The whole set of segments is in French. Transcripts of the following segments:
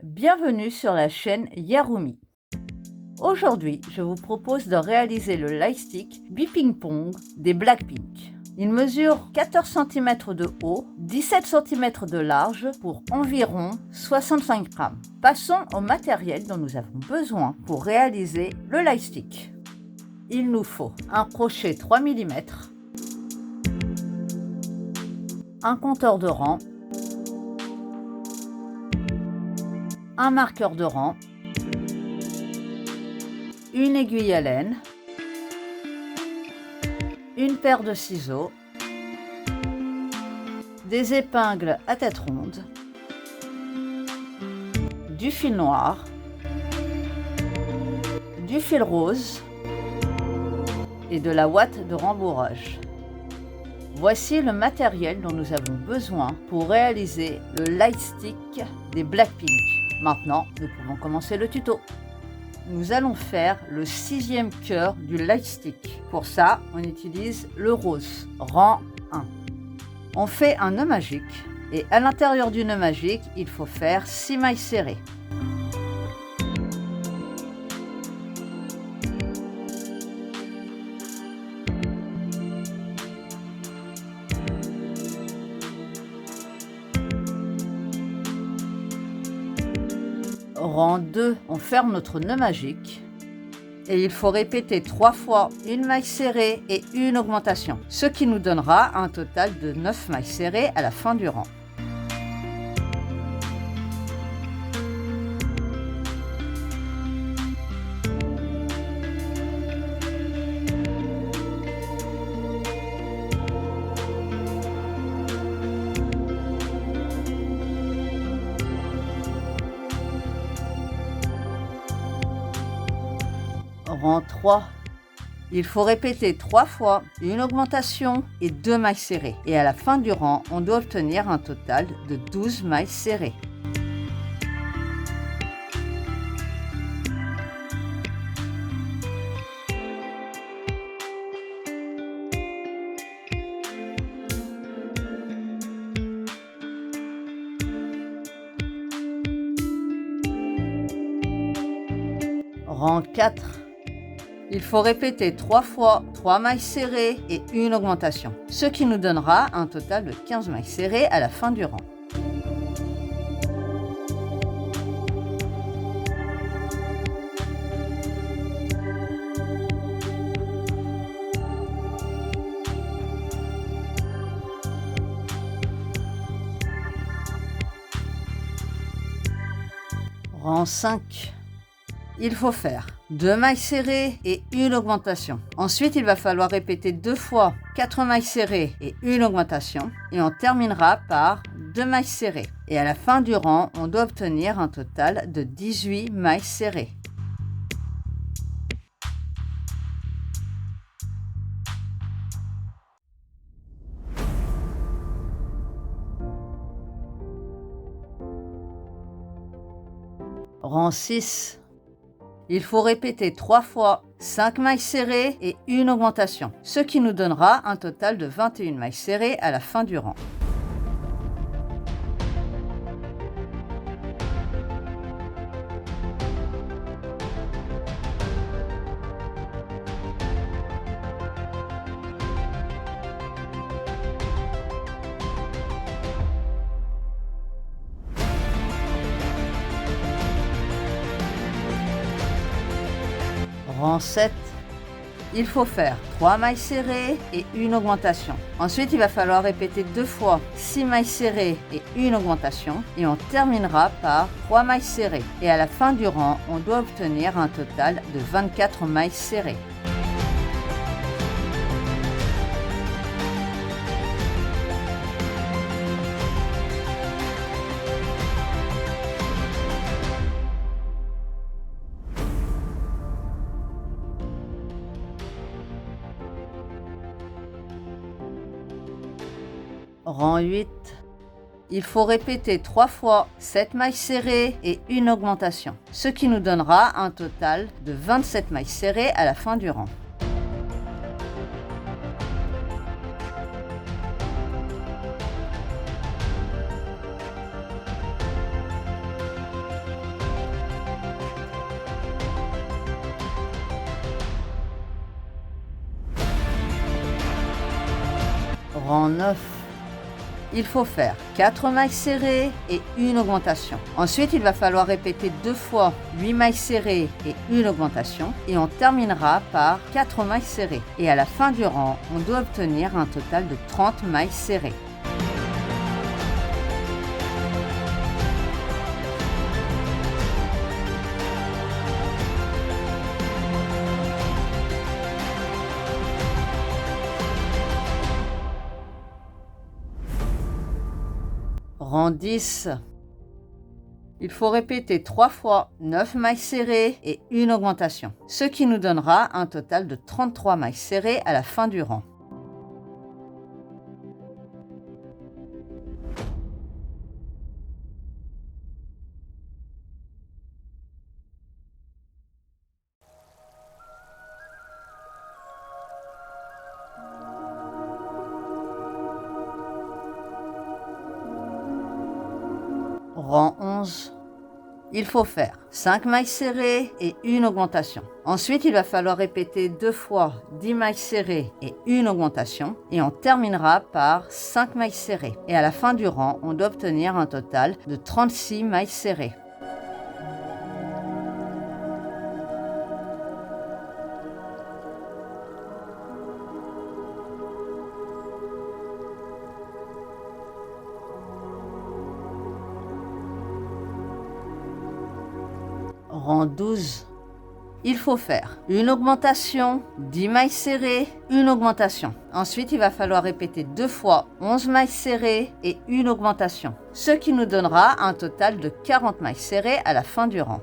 Bienvenue sur la chaîne Yarumi. Aujourd'hui, je vous propose de réaliser le lightstick Beeping Pong des Blackpink. Il mesure 14 cm de haut, 17 cm de large pour environ 65 grammes. Passons au matériel dont nous avons besoin pour réaliser le lightstick. Il nous faut un crochet 3 mm, un compteur de rang, un marqueur de rang, une aiguille à laine, une paire de ciseaux, des épingles à tête ronde, du fil noir, du fil rose et de la ouate de rembourrage. Voici le matériel dont nous avons besoin pour réaliser le lightstick des Blackpink. Maintenant, nous pouvons commencer le tuto. Nous allons faire le 6e cœur du lightstick. Pour ça, on utilise le rose, rang 1. On fait un nœud magique et à l'intérieur du nœud magique, il faut faire 6 mailles serrées. Rang 2, on ferme notre nœud magique et il faut répéter 3 fois une maille serrée et une augmentation, ce qui nous donnera un total de 9 mailles serrées à la fin du rang. Rang 3, il faut répéter 3 fois une augmentation et 2 mailles serrées. Et à la fin du rang, on doit obtenir un total de 12 mailles serrées. Rang 4. Il faut répéter 3 fois 3 mailles serrées et une augmentation, ce qui nous donnera un total de 15 mailles serrées à la fin du rang. Rang 5. Il faut faire 2 mailles serrées et une augmentation. Ensuite, il va falloir répéter 2 fois 4 mailles serrées et une augmentation. Et on terminera par 2 mailles serrées. Et à la fin du rang, on doit obtenir un total de 18 mailles serrées. Rang 6. Il faut répéter 3 fois 5 mailles serrées et une augmentation, ce qui nous donnera un total de 21 mailles serrées à la fin du rang. Rang 7, il faut faire 3 mailles serrées et une augmentation. Ensuite, il va falloir répéter 2 fois 6 mailles serrées et une augmentation. Et on terminera par 3 mailles serrées. Et à la fin du rang, on doit obtenir un total de 24 mailles serrées. Rang 8, il faut répéter 3 fois 7 mailles serrées et une augmentation, ce qui nous donnera un total de 27 mailles serrées à la fin du rang. Rang 9. Il faut faire 4 mailles serrées et une augmentation. Ensuite, il va falloir répéter 2 fois 8 mailles serrées et une augmentation. Et on terminera par 4 mailles serrées. Et à la fin du rang, on doit obtenir un total de 30 mailles serrées. Rang 10. Il faut répéter 3 fois 9 mailles serrées et une augmentation, ce qui nous donnera un total de 33 mailles serrées à la fin du rang. Rang 11. Il faut faire 5 mailles serrées et une augmentation. Ensuite, il va falloir répéter 2 fois 10 mailles serrées et une augmentation. Et on terminera par 5 mailles serrées. Et à la fin du rang, on doit obtenir un total de 36 mailles serrées. Rang 12. Il faut faire une augmentation, 10 mailles serrées, une augmentation. Ensuite, il va falloir répéter 2 fois 11 mailles serrées et une augmentation, ce qui nous donnera un total de 40 mailles serrées à la fin du rang.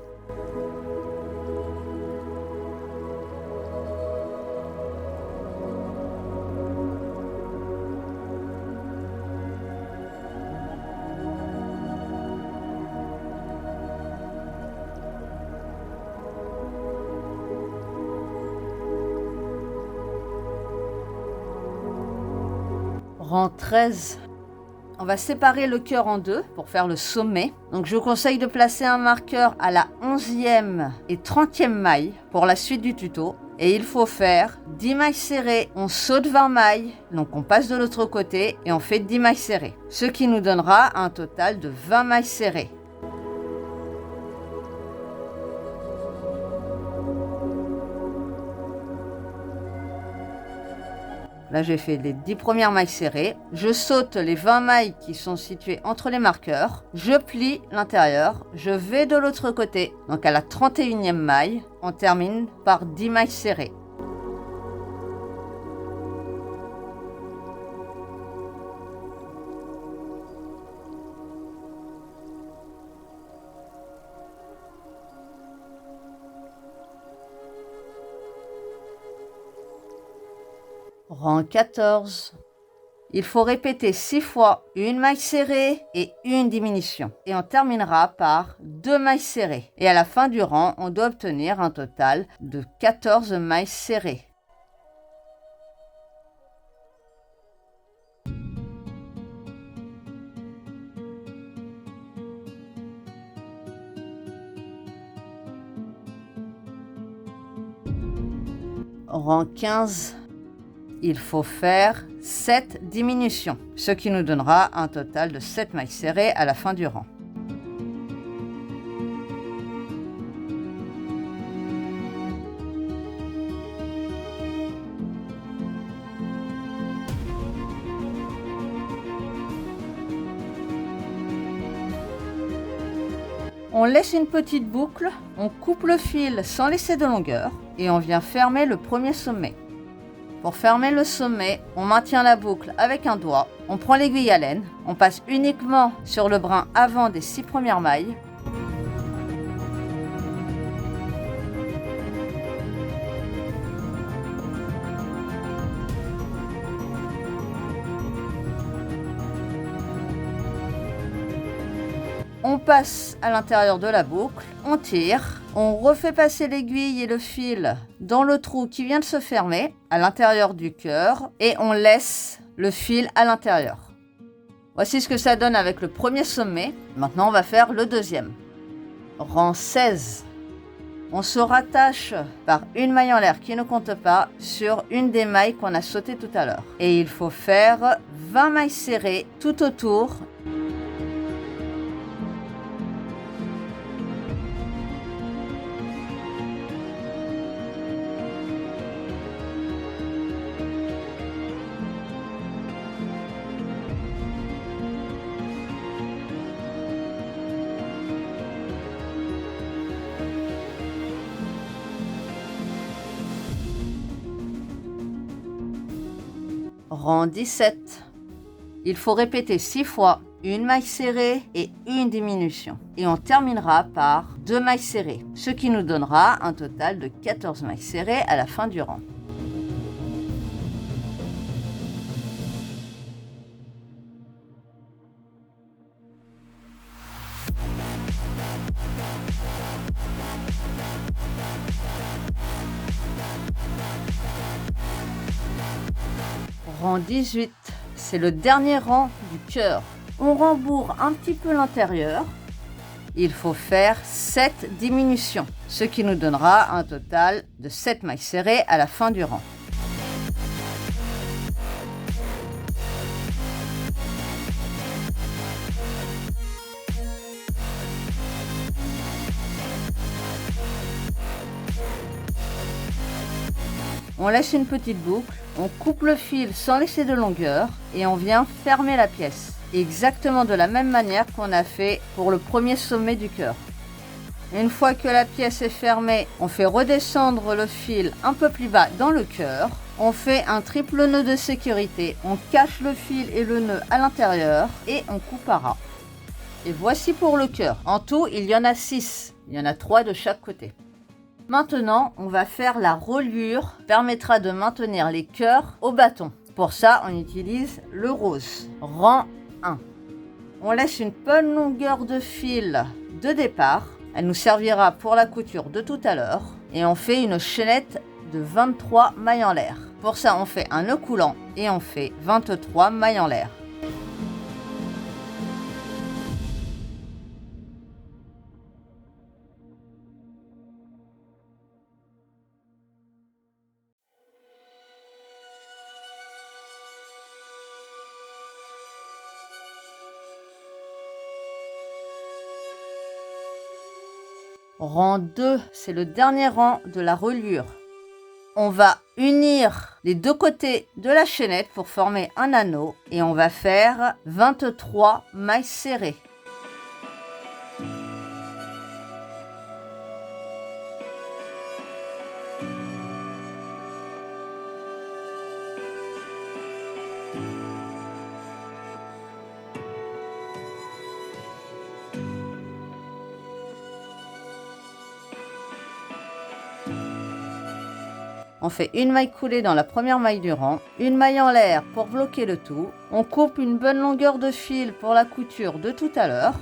Rang 13. On va séparer le cœur en deux pour faire le sommet. Donc je vous conseille de placer un marqueur à la 11e et 30e maille pour la suite du tuto. Et il faut faire 10 mailles serrées, on saute 20 mailles, donc on passe de l'autre côté et on fait 10 mailles serrées. Ce qui nous donnera un total de 20 mailles serrées. Là, j'ai fait les 10 premières mailles serrées. Je saute les 20 mailles qui sont situées entre les marqueurs. Je plie l'intérieur. Je vais de l'autre côté. Donc, à la 31e maille, on termine par 10 mailles serrées. Rang 14. Il faut répéter 6 fois une maille serrée et une diminution. Et on terminera par 2 mailles serrées. Et à la fin du rang, on doit obtenir un total de 14 mailles serrées. Rang 15. Il faut faire 7 diminutions, ce qui nous donnera un total de 7 mailles serrées à la fin du rang. On laisse une petite boucle, on coupe le fil sans laisser de longueur et on vient fermer le premier sommet. Pour fermer le sommet, on maintient la boucle avec un doigt, on prend l'aiguille à laine, on passe uniquement sur le brin avant des 6 premières mailles. On passe à l'intérieur de la boucle, on tire, on refait passer l'aiguille et le fil dans le trou qui vient de se fermer à l'intérieur du cœur et on laisse le fil à l'intérieur. Voici ce que ça donne avec le premier sommet. Maintenant, on va faire le deuxième. Rang 16. On se rattache par une maille en l'air qui ne compte pas sur une des mailles qu'on a sautées tout à l'heure. Et il faut faire 20 mailles serrées tout autour. Rang 17. Il faut répéter 6 fois une maille serrée et une diminution. Et on terminera par 2 mailles serrées, ce qui nous donnera un total de 14 mailles serrées à la fin du rang. Rang 18, c'est le dernier rang du cœur. On rembourre un petit peu l'intérieur. Il faut faire 7 diminutions, ce qui nous donnera un total de 7 mailles serrées à la fin du rang. On laisse une petite boucle, on coupe le fil sans laisser de longueur et on vient fermer la pièce. Exactement de la même manière qu'on a fait pour le premier sommet du cœur. Une fois que la pièce est fermée, on fait redescendre le fil un peu plus bas dans le cœur. On fait un triple nœud de sécurité, on cache le fil et le nœud à l'intérieur et on coupe à ras. Et voici pour le cœur. En tout, il y en a 6. Il y en a 3 de chaque côté. Maintenant, on va faire la reliure qui permettra de maintenir les cœurs au bâton. Pour ça, on utilise le rose. Rang 1. On laisse une bonne longueur de fil de départ. Elle nous servira pour la couture de tout à l'heure. Et on fait une chaînette de 23 mailles en l'air. Pour ça, on fait un nœud coulant et on fait 23 mailles en l'air. Rang 2, c'est le dernier rang de la reliure. On va unir les deux côtés de la chaînette pour former un anneau et on va faire 23 mailles serrées. On fait une maille coulée dans la première maille du rang, une maille en l'air pour bloquer le tout. On coupe une bonne longueur de fil pour la couture de tout à l'heure.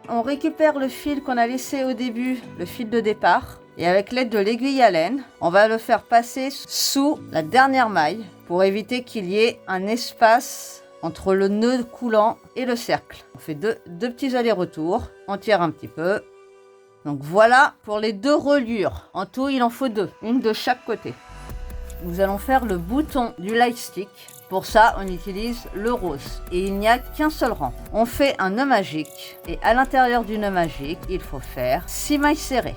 On récupère le fil qu'on a laissé au début, le fil de départ. Et avec l'aide de l'aiguille à laine, on va le faire passer sous la dernière maille pour éviter qu'il y ait un espace entre le nœud coulant et le cercle. On fait deux petits allers-retours, on tire un petit peu. Donc voilà pour les 2 reliures. En tout, il en faut 2, une de chaque côté. Nous allons faire le bouton du light stick. Pour ça, on utilise le rose. Et il n'y a qu'un seul rang. On fait un nœud magique. Et à l'intérieur du nœud magique, il faut faire 6 mailles serrées.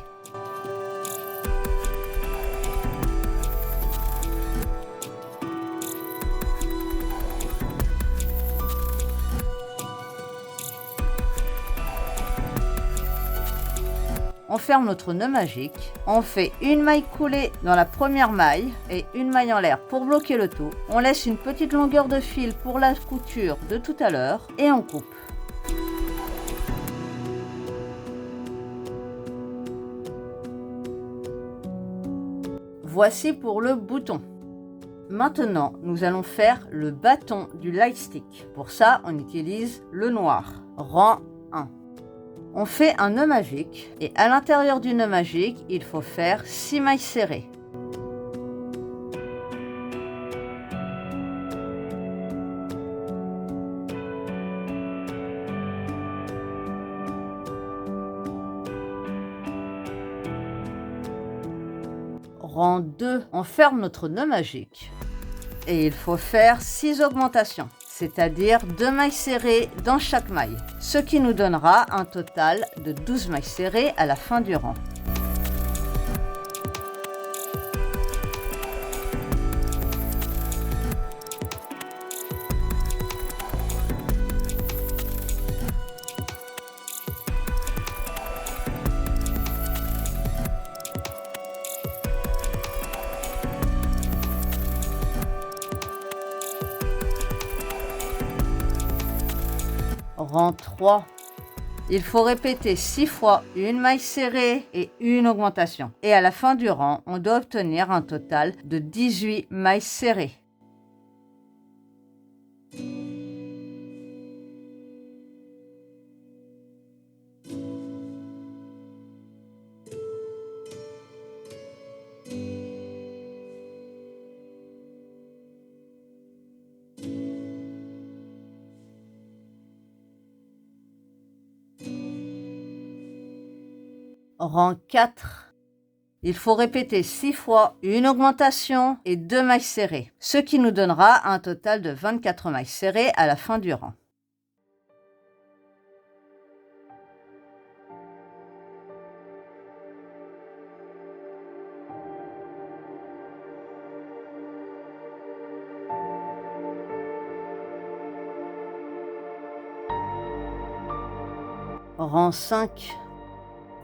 On ferme notre nœud magique, on fait une maille coulée dans la première maille et une maille en l'air pour bloquer le tout. On laisse une petite longueur de fil pour la couture de tout à l'heure et on coupe. Voici pour le bouton. Maintenant, nous allons faire le bâton du light stick. Pour ça, on utilise le noir. Rang 1. On fait un nœud magique et à l'intérieur du nœud magique, il faut faire 6 mailles serrées. Rang 2, on ferme notre nœud magique. Et il faut faire 6 augmentations, c'est-à-dire 2 mailles serrées dans chaque maille, ce qui nous donnera un total de 12 mailles serrées à la fin du rang. Rang 3. Il faut répéter 6 fois une maille serrée et une augmentation. Et à la fin du rang, on doit obtenir un total de 18 mailles serrées. Rang 4. Il faut répéter 6 fois une augmentation et 2 mailles serrées, ce qui nous donnera un total de 24 mailles serrées à la fin du rang. Rang 5.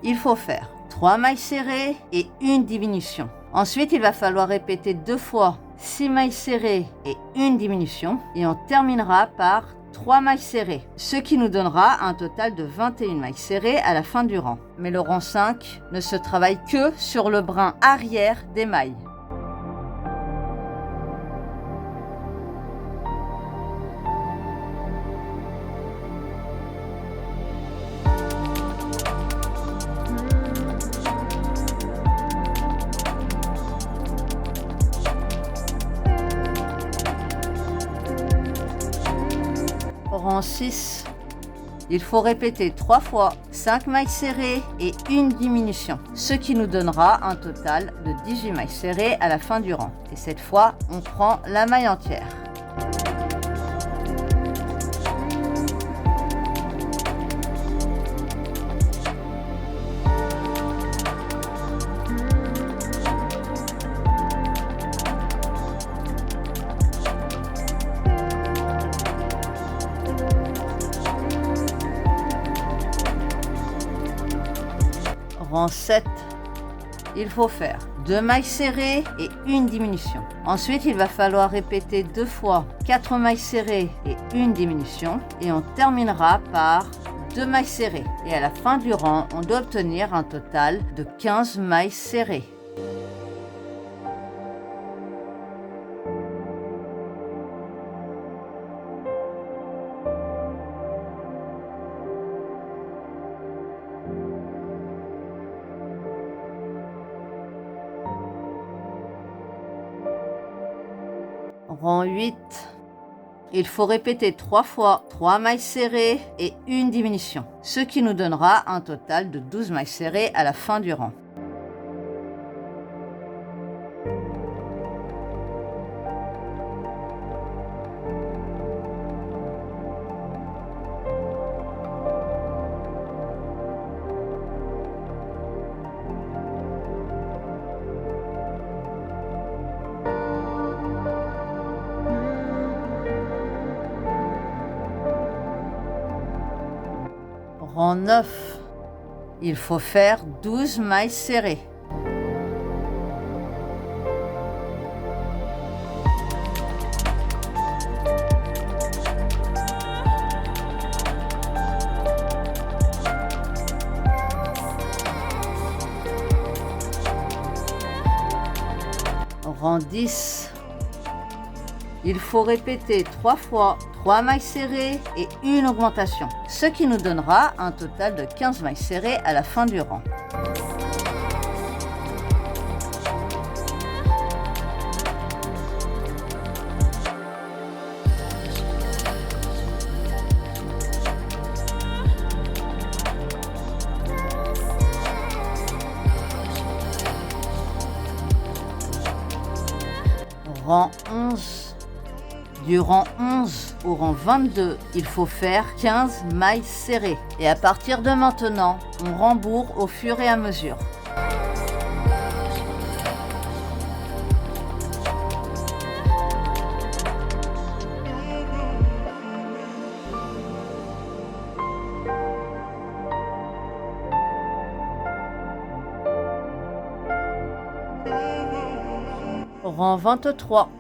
Il faut faire 3 mailles serrées et une diminution. Ensuite, il va falloir répéter 2 fois 6 mailles serrées et une diminution. Et on terminera par 3 mailles serrées, ce qui nous donnera un total de 21 mailles serrées à la fin du rang. Mais le rang 5 ne se travaille que sur le brin arrière des mailles. Rang 6. Il faut répéter 3 fois 5 mailles serrées et une diminution, ce qui nous donnera un total de 18 mailles serrées à la fin du rang. Et cette fois, on prend la maille entière. Rang 7. Il faut faire 2 mailles serrées et une diminution. Ensuite, il va falloir répéter 2 fois 4 mailles serrées et une diminution. Et on terminera par 2 mailles serrées. Et à la fin du rang, on doit obtenir un total de 15 mailles serrées. Rang 8. Il faut répéter 3 fois 3 mailles serrées et une diminution, ce qui nous donnera un total de 12 mailles serrées à la fin du rang. Rang 9. Il faut faire 12 mailles serrées. Rang 10. Il faut répéter 3 fois 3 mailles serrées et une augmentation, ce qui nous donnera un total de 15 mailles serrées à la fin du rang. Rang 11. Du rang 11 au rang 22, il faut faire 15 mailles serrées. Et à partir de maintenant, on rembourre au fur et à mesure. Rang 23.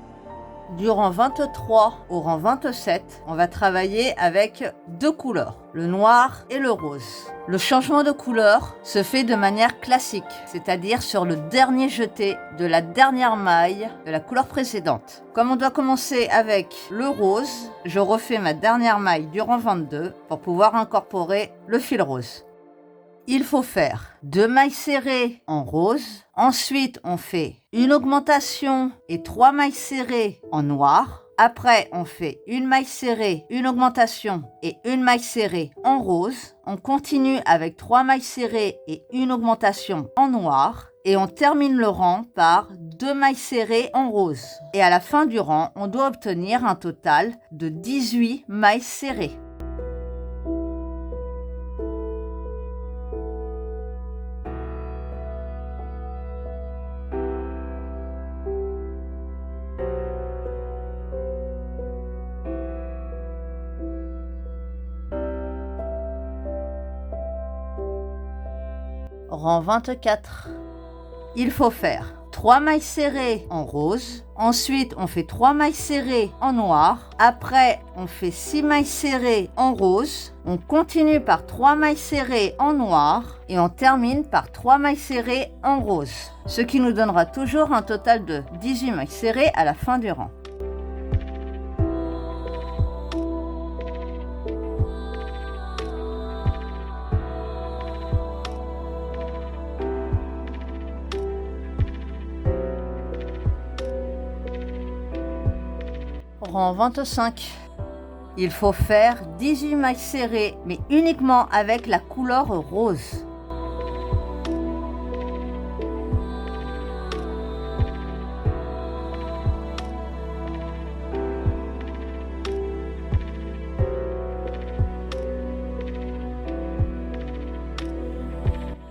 Du rang 23 au rang 27, on va travailler avec deux couleurs, le noir et le rose. Le changement de couleur se fait de manière classique, c'est-à-dire sur le dernier jeté de la dernière maille de la couleur précédente. Comme on doit commencer avec le rose, je refais ma dernière maille du rang 22 pour pouvoir incorporer le fil rose. Il faut faire 2 mailles serrées en rose. Ensuite, on fait une augmentation et 3 mailles serrées en noir. Après, on fait une maille serrée, une augmentation et une maille serrée en rose. On continue avec 3 mailles serrées et une augmentation en noir. Et on termine le rang par 2 mailles serrées en rose. Et à la fin du rang, on doit obtenir un total de 18 mailles serrées. Rang 24. Il faut faire 3 mailles serrées en rose. Ensuite, on fait 3 mailles serrées en noir. Après, on fait 6 mailles serrées en rose. On continue par 3 mailles serrées en noir. Et on termine par 3 mailles serrées en rose. Ce qui nous donnera toujours un total de 18 mailles serrées à la fin du rang. Rang 25. Il faut faire 18 mailles serrées, mais uniquement avec la couleur rose.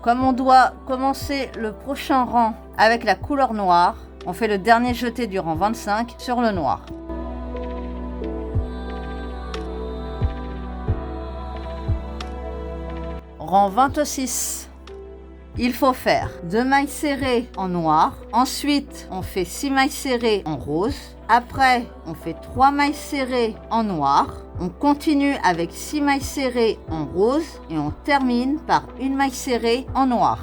Comme on doit commencer le prochain rang avec la couleur noire, on fait le dernier jeté du rang 25 sur le noir. Rang 26. Il faut faire 2 mailles serrées en noir. Ensuite, on fait 6 mailles serrées en rose. Après, on fait 3 mailles serrées en noir. On continue avec 6 mailles serrées en rose. Et on termine par une maille serrée en noir.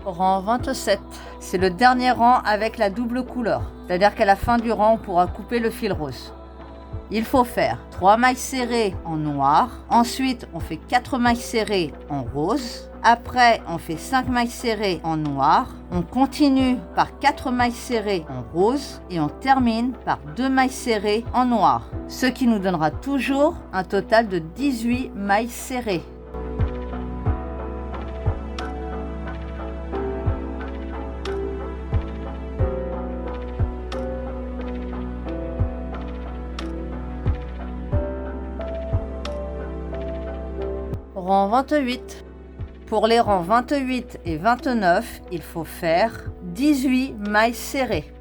Rang 27. C'est le dernier rang avec la double couleur. C'est-à-dire qu'à la fin du rang, on pourra couper le fil rose. Il faut faire 3 mailles serrées en noir. Ensuite, on fait 4 mailles serrées en rose. Après, on fait 5 mailles serrées en noir. On continue par 4 mailles serrées en rose. Et on termine par 2 mailles serrées en noir. Ce qui nous donnera toujours un total de 18 mailles serrées. Rang 28. Pour les rangs 28 et 29, il faut faire 18 mailles serrées.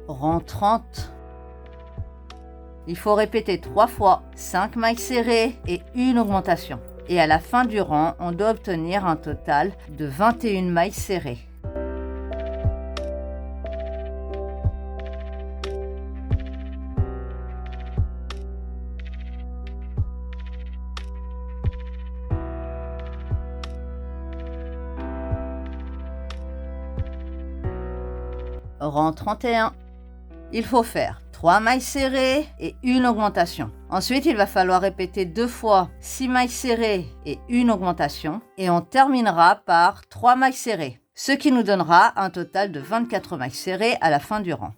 Rang 30. Il faut répéter 3 fois 5 mailles serrées et une augmentation. Et à la fin du rang, on doit obtenir un total de 21 mailles serrées. Rang 31. Il faut faire 3 mailles serrées et une augmentation. Ensuite, il va falloir répéter 2 fois 6 mailles serrées et une augmentation. Et on terminera par 3 mailles serrées, ce qui nous donnera un total de 24 mailles serrées à la fin du rang.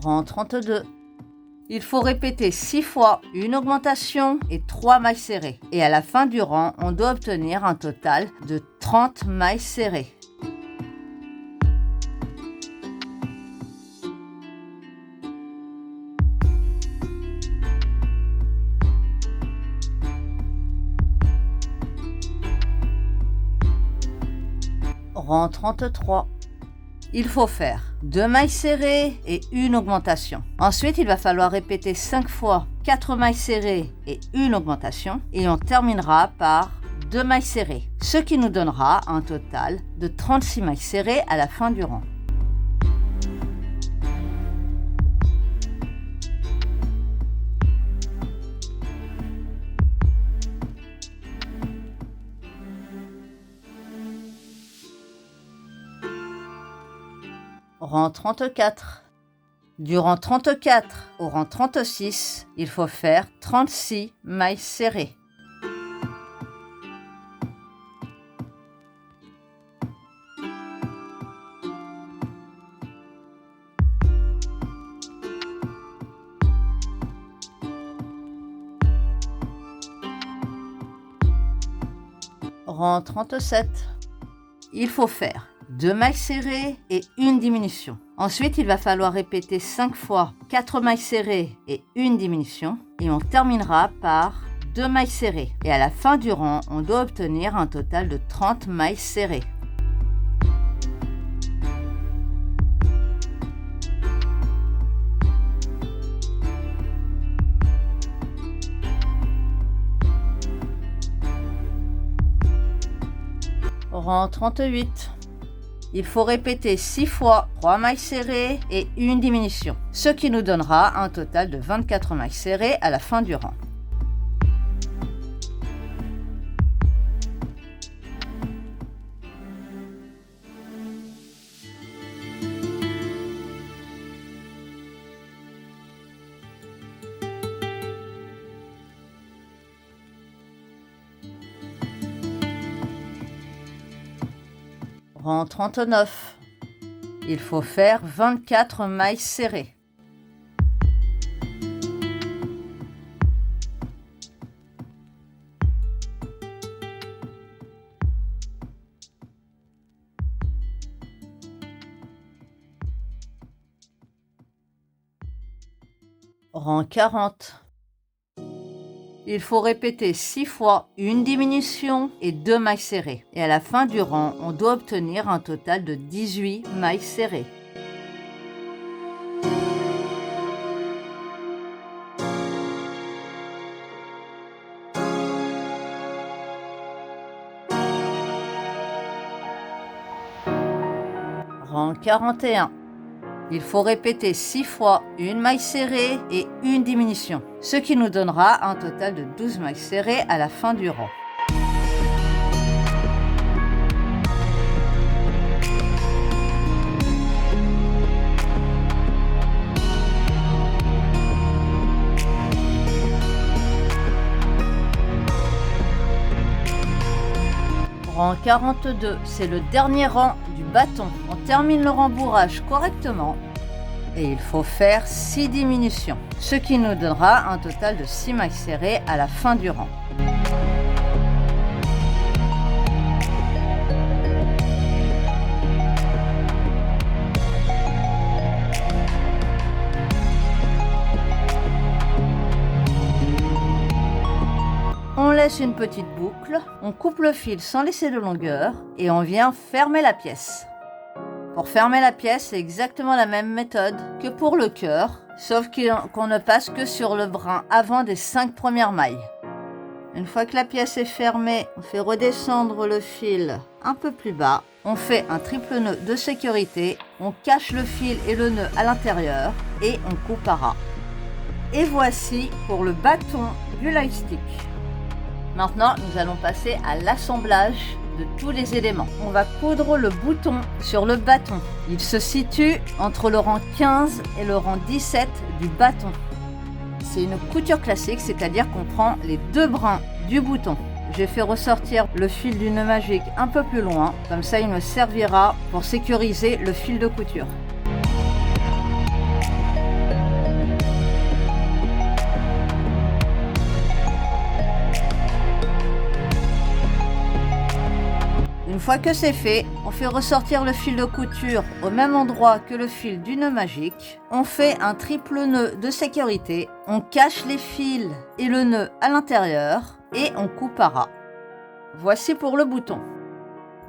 Rang 32. Il faut répéter 6 fois une augmentation et 3 mailles serrées. Et à la fin du rang, on doit obtenir un total de 30 mailles serrées. Rang 33. Il faut faire 2 mailles serrées et une augmentation. Ensuite, il va falloir répéter 5 fois 4 mailles serrées et une augmentation. Et on terminera par 2 mailles serrées, ce qui nous donnera un total de 36 mailles serrées à la fin du rang. Rang 34. Du rang 34 au rang 36, il faut faire 36 mailles serrées. Rang 37. Il faut faire 2 mailles serrées et une diminution. Ensuite, il va falloir répéter 5 fois 4 mailles serrées et une diminution. Et on terminera par 2 mailles serrées. Et à la fin du rang, on doit obtenir un total de 30 mailles serrées. Rang 38. Il faut répéter 6 fois 3 mailles serrées et une diminution, ce qui nous donnera un total de 24 mailles serrées à la fin du rang. Rang 39. Il faut faire 24 mailles serrées. Rang 40. Il faut répéter 6 fois une diminution et 2 mailles serrées. Et à la fin du rang, on doit obtenir un total de 18 mailles serrées. Rang 41. Il faut répéter 6 fois une maille serrée et une diminution, ce qui nous donnera un total de 12 mailles serrées à la fin du rang. Rang 42, c'est le dernier rang du bâton. On termine le rembourrage correctement et il faut faire 6 diminutions, ce qui nous donnera un total de 6 mailles serrées à la fin du rang. On laisse une petite boucle, on coupe le fil sans laisser de longueur et on vient fermer la pièce. Pour fermer la pièce, c'est exactement la même méthode que pour le cœur, sauf qu'on ne passe que sur le brin avant des 5 premières mailles. Une fois que la pièce est fermée, on fait redescendre le fil un peu plus bas. On fait un triple nœud de sécurité. On cache le fil et le nœud à l'intérieur et on coupe à ras. Et voici pour le bâton du lightstick. Maintenant, nous allons passer à l'assemblage de tous les éléments. On va coudre le bouton sur le bâton. Il se situe entre le rang 15 et le rang 17 du bâton. C'est une couture classique, c'est-à-dire qu'on prend les deux brins du bouton. J'ai fait ressortir le fil du nœud magique un peu plus loin, comme ça il me servira pour sécuriser le fil de couture. Une fois que c'est fait, on fait ressortir le fil de couture au même endroit que le fil du nœud magique. On fait un triple nœud de sécurité. On cache les fils et le nœud à l'intérieur et on coupe à ras. Voici pour le bouton.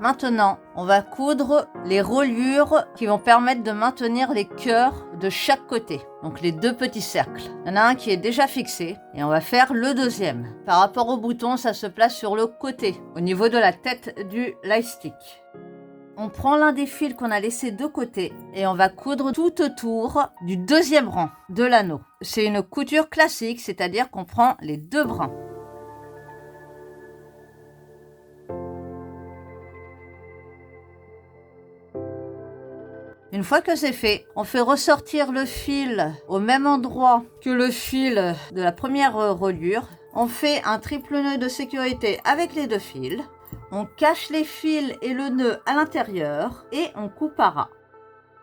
Maintenant, on va coudre les reliures qui vont permettre de maintenir les cœurs de chaque côté. Donc les deux petits cercles. Il y en a un qui est déjà fixé et on va faire le deuxième. Par rapport au bouton, ça se place sur le côté, au niveau de la tête du lightstick. On prend l'un des fils qu'on a laissé de côté et on va coudre tout autour du deuxième rang de l'anneau. C'est une couture classique, c'est-à-dire qu'on prend les deux brins. Une fois que c'est fait, on fait ressortir le fil au même endroit que le fil de la première reliure. On fait un triple nœud de sécurité avec les deux fils. On cache les fils et le nœud à l'intérieur et on coupe à ras.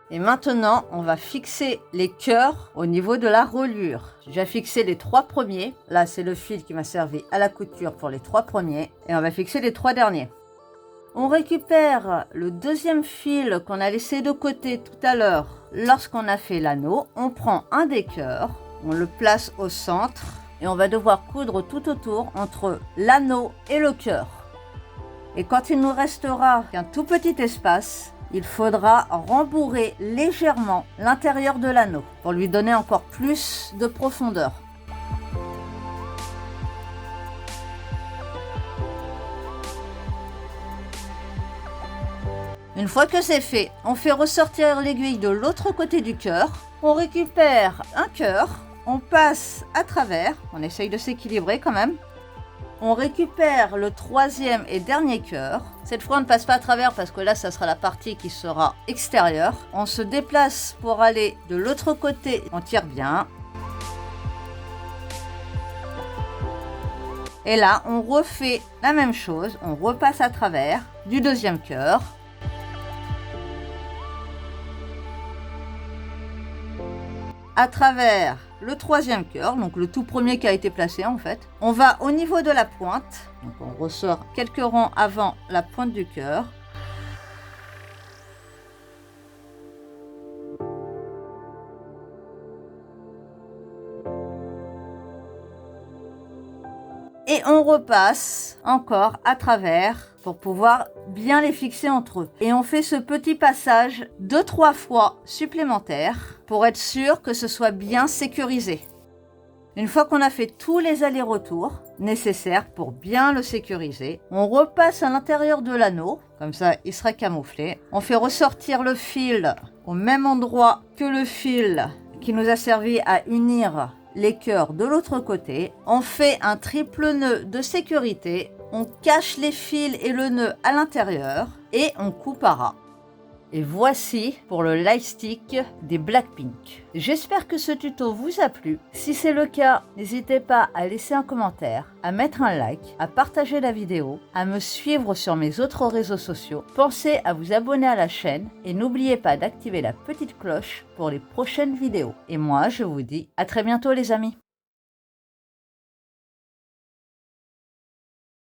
Et maintenant, on va fixer les cœurs au niveau de la reliure. J'ai déjà fixé les trois premiers. Là, c'est le fil qui m'a servi à la couture pour les trois premiers. Et on va fixer les trois derniers. On récupère le deuxième fil qu'on a laissé de côté tout à l'heure lorsqu'on a fait l'anneau. On prend un des cœurs, on le place au centre et on va devoir coudre tout autour entre l'anneau et le cœur. Et quand il nous restera qu'un tout petit espace, il faudra rembourrer légèrement l'intérieur de l'anneau pour lui donner encore plus de profondeur. Une fois que c'est fait, on fait ressortir l'aiguille de l'autre côté du cœur. On récupère un cœur, on passe à travers, on essaye de s'équilibrer quand même. On récupère le troisième et dernier cœur. Cette fois, on ne passe pas à travers parce que là, ça sera la partie qui sera extérieure. On se déplace pour aller de l'autre côté, on tire bien. Et là, on refait la même chose, on repasse à travers du deuxième cœur. À travers le troisième cœur, donc le tout premier qui a été placé en fait. On va au niveau de la pointe, donc on ressort quelques rangs avant la pointe du cœur. Et on repasse encore à travers pour pouvoir bien les fixer entre eux. Et on fait ce petit passage 2-3 fois supplémentaire pour être sûr que ce soit bien sécurisé. Une fois qu'on a fait tous les allers-retours nécessaires pour bien le sécuriser, on repasse à l'intérieur de l'anneau, comme ça il sera camouflé. On fait ressortir le fil au même endroit que le fil qui nous a servi à unir les cœurs de l'autre côté. On fait un triple nœud de sécurité, on cache les fils et le nœud à l'intérieur et on coupe à ras. Et voici pour le lightstick des Blackpink. J'espère que ce tuto vous a plu. Si c'est le cas, n'hésitez pas à laisser un commentaire, à mettre un like, à partager la vidéo, à me suivre sur mes autres réseaux sociaux. Pensez à vous abonner à la chaîne et n'oubliez pas d'activer la petite cloche pour les prochaines vidéos. Et moi, je vous dis à très bientôt les amis.